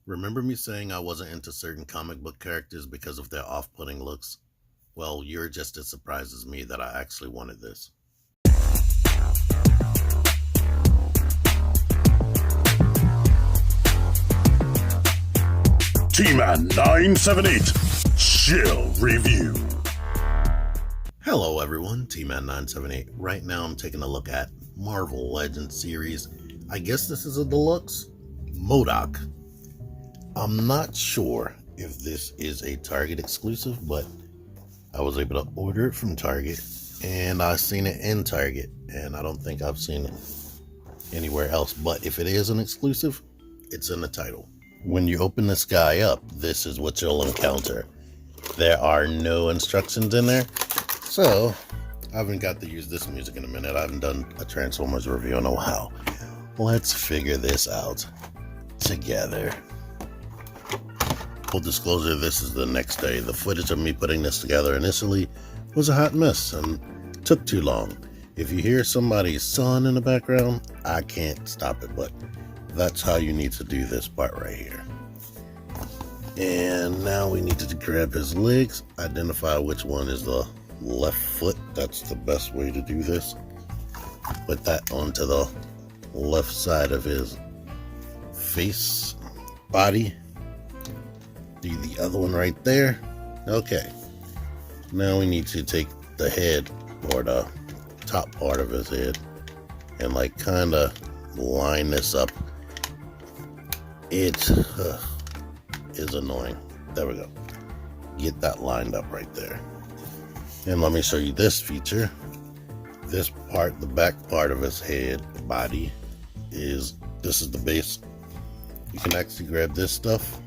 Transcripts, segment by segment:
Remember me saying I wasn't into certain comic book characters because of their off-putting looks? Well, you're just as surprised as me that I actually wanted this. T-Man 978 Chill Review. Hello everyone, T-Man 978. Right now I'm taking a look at Marvel Legends series. I guess this is a deluxe? M.O.D.O.K. I'm not sure if this is a Target exclusive, but I was able to order it from Target, and I've seen it in Target, and I don't think I've seen it anywhere else. But if it is an exclusive, it's in the title. When you open this guy up, this is what you'll encounter. There are no instructions in there, so I haven't got to use this music in a minute. I haven't done a Transformers review in a while. Let's figure this out together. Full disclosure, this is the next day. The footage of me putting this together initially was a hot mess and took too long. If you hear somebody's son in the background, I can't stop it, but that's how you need to do this part right here. And now we need to grab his legs, identify which one is the left foot. That's the best way to do this. Put that onto the left side of his face, body. Do the other one right there. Okay. Now we need to take the head, or the top part of his head, and like kind of line this up. It is annoying. There we go. Get that lined up right there. And let me show you this feature. This part, the back part of his head, body, this is the base. You can actually grab this stuff,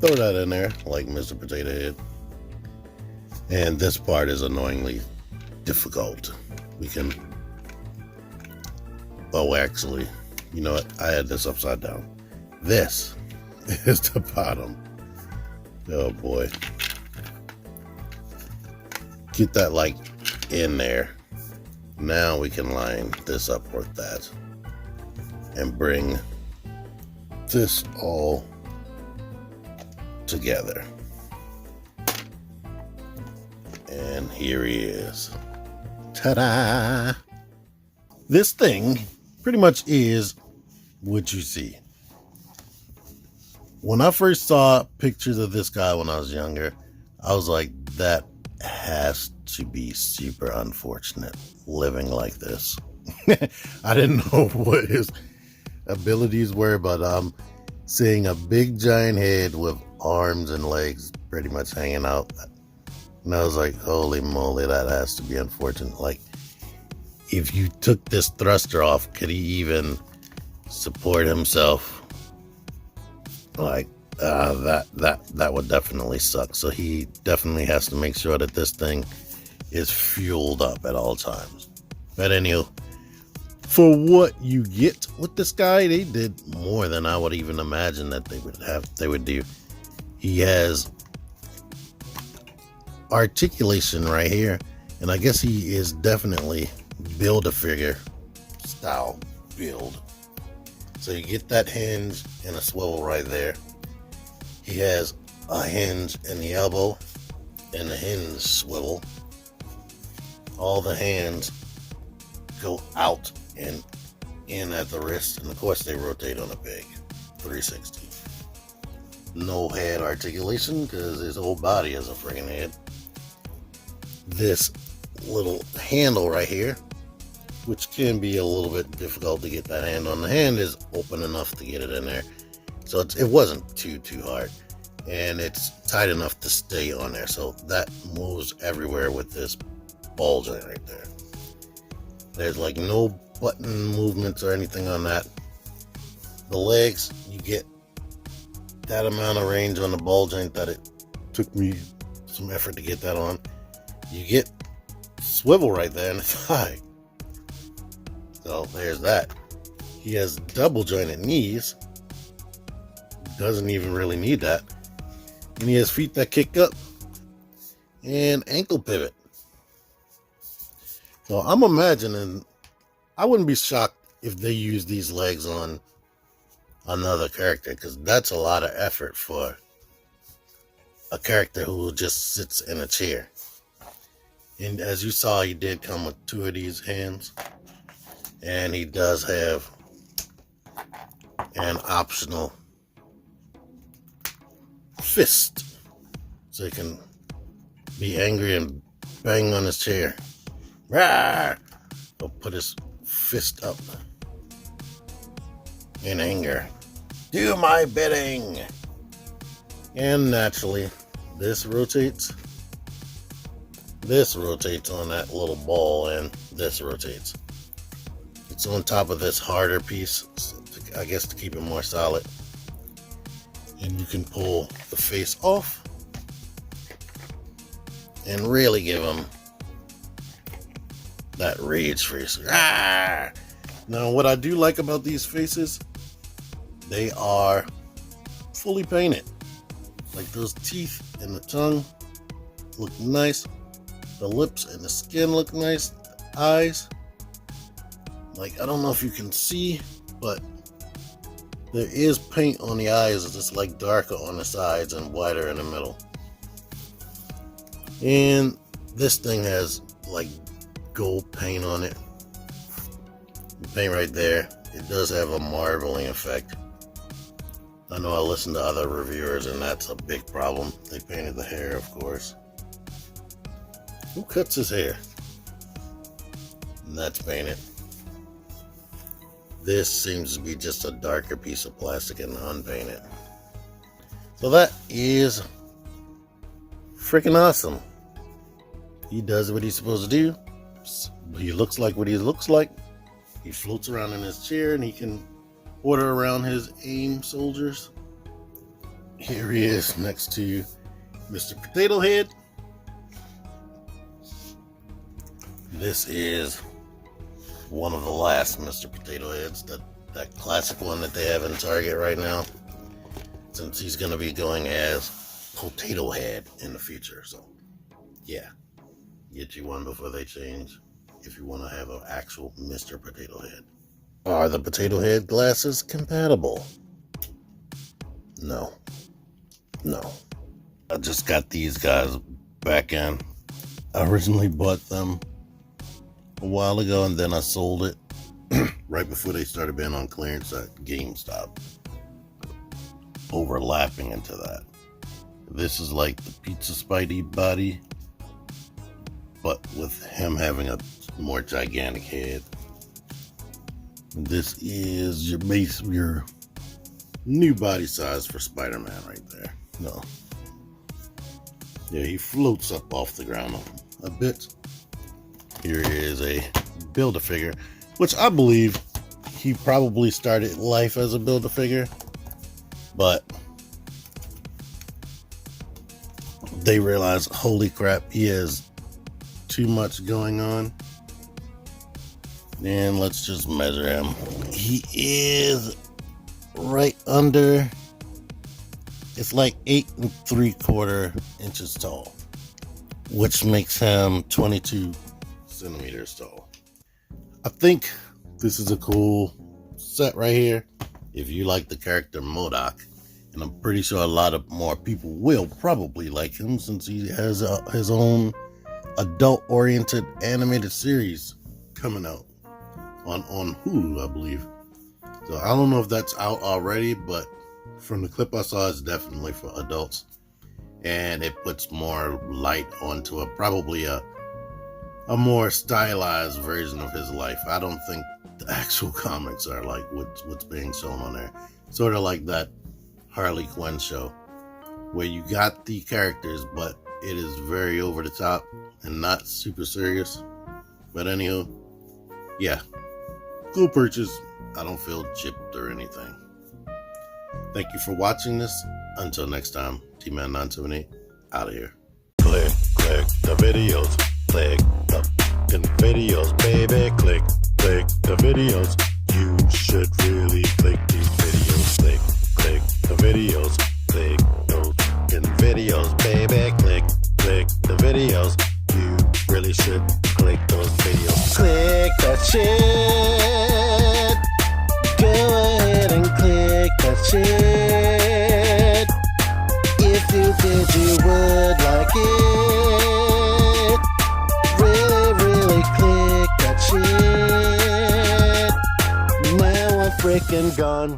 throw that in there like Mr. Potato Head. And this part is annoyingly difficult. We can, oh actually, you know what? I had this upside down. This is the bottom. Oh boy. Get that like in there. Now we can line this up with that and bring this all together. And here he is. Ta-da! This thing pretty much is what you see. When I first saw pictures of this guy when I was younger, I was like, that has to be super unfortunate living like this. I didn't know what his abilities were, but seeing a big giant head with arms and legs pretty much hanging out, and I was like, holy moly, that has to be unfortunate. Like, if you took this thruster off, could he even support himself? Like, that would definitely suck. So he definitely has to make sure that this thing is fueled up at all times. But anyway, for what you get with this guy, they did more than I would even imagine that they would do. He has articulation right here, and I guess he is definitely Build-A-Figure style build. So you get that hinge and a swivel right there. He has a hinge in the elbow and a hinge swivel. All the hands go out and in at the wrist, and of course they rotate on a peg 360. No head articulation because his whole body is a friggin' head. This little handle right here, which can be a little bit difficult to get that hand on. The hand is open enough to get it in there, so it wasn't too hard, and it's tight enough to stay on there, so that moves everywhere with this ball joint right there. There's like no button movements or anything on that. The legs, you get that amount of range on the ball joint that it took me some effort to get that on. You get swivel right there in the thigh. So there's that. He has double jointed knees. Doesn't even really need that. And he has feet that kick up and ankle pivot. So I'm imagining, I wouldn't be shocked if they use these legs on another character, because that's a lot of effort for a character who just sits in a chair. And as you saw, he did come with 2 of these hands, and he does have an optional fist, so he can be angry and bang on his chair. Rawr! He'll put his fist up in anger. Do my bidding! And naturally, this rotates on that little ball, and this rotates. It's on top of this harder piece, I guess to keep it more solid. And you can pull the face off and really give him that rage face. Ah! Now, what I do like about these faces, they are fully painted. Like those teeth and the tongue look nice. The lips and the skin look nice. The eyes, like, I don't know if you can see, but there is paint on the eyes. It's just like darker on the sides and whiter in the middle. And this thing has like gold paint on it. The paint right there, it does have a marbling effect. I know I listened to other reviewers, and that's a big problem. They painted the hair, of course. Who cuts his hair? And that's painted. This seems to be just a darker piece of plastic and unpainted. So that is freaking awesome. He does what he's supposed to do. He looks like what he looks like. He floats around in his chair, and he can order around his A.I.M soldiers. Here he is next to Mr. Potato Head. This is one of the last Mr. Potato Heads, that classic one that they have in Target right now, since he's going to be going as Potato Head in the future. So yeah, get you one before they change if you want to have an actual Mr. Potato Head. Are the Potato Head glasses compatible? No. I just got these guys back in. I originally bought them a while ago, and then I sold it right before they started being on clearance at GameStop. Overlapping into that. This is like the Pizza Spidey body, but with him having a more gigantic head. This is your new body size for Spider-Man right there. No. Yeah, he floats up off the ground a bit. Here is a Build-A-Figure, which I believe he probably started life as a Build-A-Figure, but they realized, holy crap, he has too much going on. And let's just measure him. He is right under, it's like 8 3/4 inches tall, which makes him 22 centimeters tall. I think this is a cool set right here. If you like the character M.O.D.O.K, and I'm pretty sure a lot of more people will probably like him, since he has his own adult-oriented animated series coming out on Hulu, I believe. So I don't know if that's out already, but from the clip I saw, it's definitely for adults, and it puts more light onto probably a more stylized version of his life. I don't think the actual comics are like what's being shown on there. Sort of like that Harley Quinn show, where you got the characters, but it is very over the top and not super serious. But anywho, yeah, go purchase. I don't feel gypped or anything. Thank you for watching this. Until next time, T-Man978, out of here. Click the videos. Click the fucking videos, baby. Click the videos. You should really click these videos. Click the videos. Click those fucking videos, baby. Click the videos. You really should click those videos. Click that shit. Go ahead and click said you would like it. Really, really click that shit. Now I'm freaking gone.